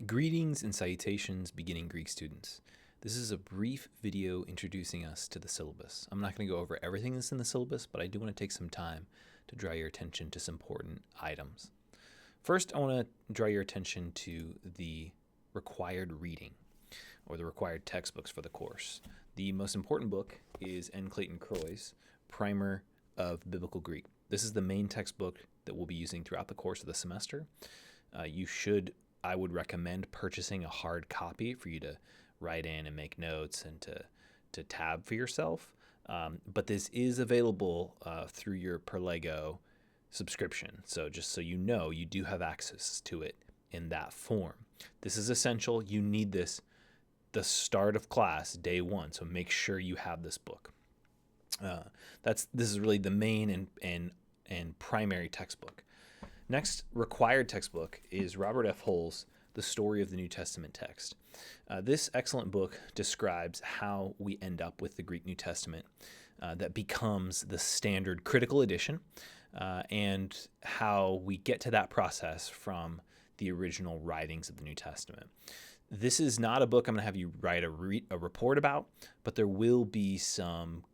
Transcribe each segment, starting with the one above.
Greetings and salutations, beginning Greek students. This is a brief video introducing us to the syllabus. I'm not going to go over everything that's in the syllabus, but I do want to take some time to draw your attention to some important items. First, I want to draw your attention to the required reading, or the required textbooks for the course. The most important book is Clayton Croy's Primer of Biblical Greek. This is the main textbook that we'll be using throughout the course of the semester. I would recommend purchasing a hard copy for you to write in and make notes and to tab for yourself. But this is available through your Perlego subscription. So just so you know, you do have access to it in that form. This is essential. You need this the start of class, day one. So make sure you have this book. This is really the main and primary textbook. Next required textbook is Robert F. Hull's The Story of the New Testament Text. This excellent book describes how we end up with the Greek New Testament that becomes the standard critical edition, and how we get to that process from the original writings of the New Testament. This is not a book I'm going to have you write a report about, but there will be some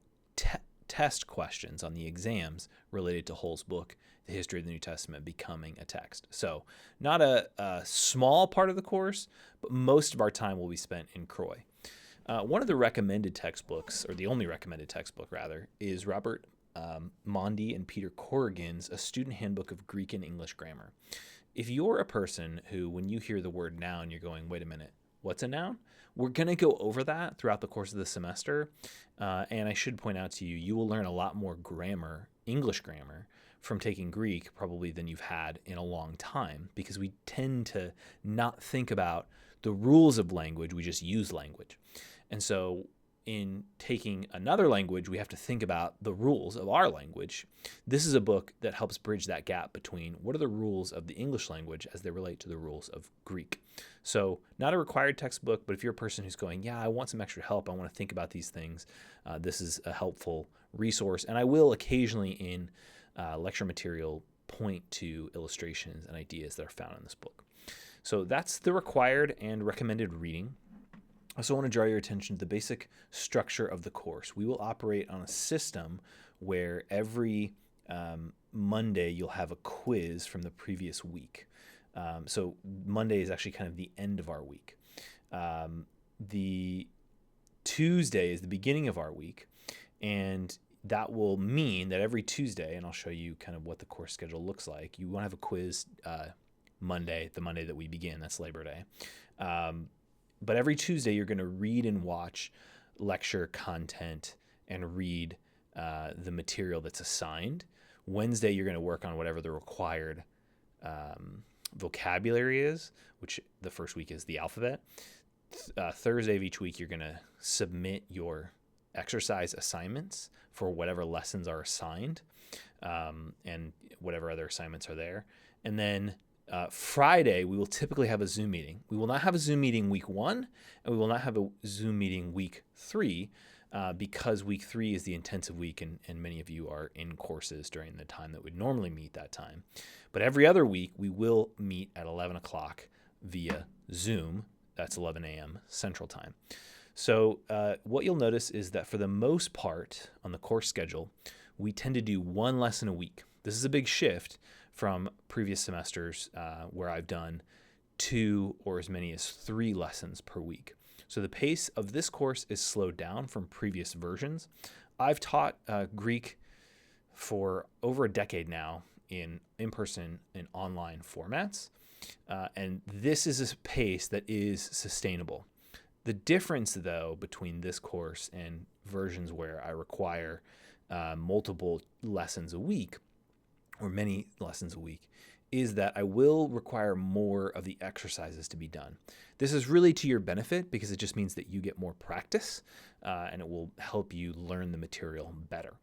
test questions on the exams related to Hull's book, The History of the New Testament Becoming a Text. So not a small part of the course, but most of our time will be spent in Croy. One of the recommended textbooks, or the only recommended textbook rather, is Robert Mondi and Peter Corrigan's A Student Handbook of Greek and English Grammar. If you're a person who, when you hear the word noun, you're going, wait a minute, what's a noun? We're going to go over that throughout the course of the semester. And I should point out to you, you will learn a lot more grammar, English grammar, from taking Greek probably than you've had in a long time, because we tend to not think about the rules of language, we just use language. And so in taking another language, we have to think about the rules of our language. This is a book that helps bridge that gap between what are the rules of the English language as they relate to the rules of Greek. So not a required textbook, but if you're a person who's going, yeah, I want some extra help, I want to think about these things, this is a helpful resource. And I will occasionally in lecture material point to illustrations and ideas that are found in this book. So that's the required and recommended reading. I also want to draw your attention to the basic structure of the course. We will operate on a system where every Monday you'll have a quiz from the previous week. So Monday is actually kind of the end of our week. The Tuesday is the beginning of our week, and that will mean that every Tuesday, and I'll show you kind of what the course schedule looks like, you want to have a quiz Monday, the Monday that we begin, that's Labor Day. But every Tuesday, you're going to read and watch lecture content and read the material that's assigned. Wednesday, you're going to work on whatever the required vocabulary is, which the first week is the alphabet. Thursday of each week, you're going to submit your exercise assignments for whatever lessons are assigned, and whatever other assignments are there. And then Friday, we will typically have a Zoom meeting. We will not have a Zoom meeting week 1, and we will not have a Zoom meeting week 3, because week 3 is the intensive week, and many of you are in courses during the time that we'd normally meet that time. But every other week, we will meet at 11 o'clock via Zoom. That's 11 a.m. Central Time. So what you'll notice is that for the most part on the course schedule, we tend to do one lesson a week. This is a big shift from previous semesters where I've done 2 or as many as 3 lessons per week. So the pace of this course is slowed down from previous versions. I've taught Greek for over a decade now in in-person and online formats, and this is a pace that is sustainable. The difference, though, between this course and versions where I require multiple lessons a week, or many lessons a week, is that I will require more of the exercises to be done. This is really to your benefit because it just means that you get more practice, and it will help you learn the material better.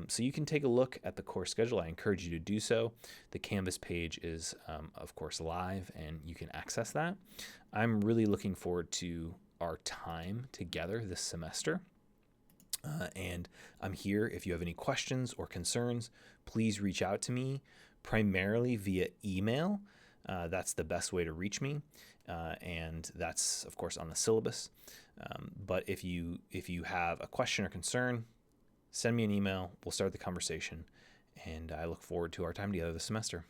So you can take a look at the course schedule. I encourage you to do so. The Canvas page is, of course, live, and you can access that. I'm really looking forward to our time together this semester. And I'm here. If you have any questions or concerns, please reach out to me primarily via email. That's the best way to reach me, and that's of course on the syllabus. But if you have a question or concern, send me an email. We'll start the conversation, and I look forward to our time together this semester.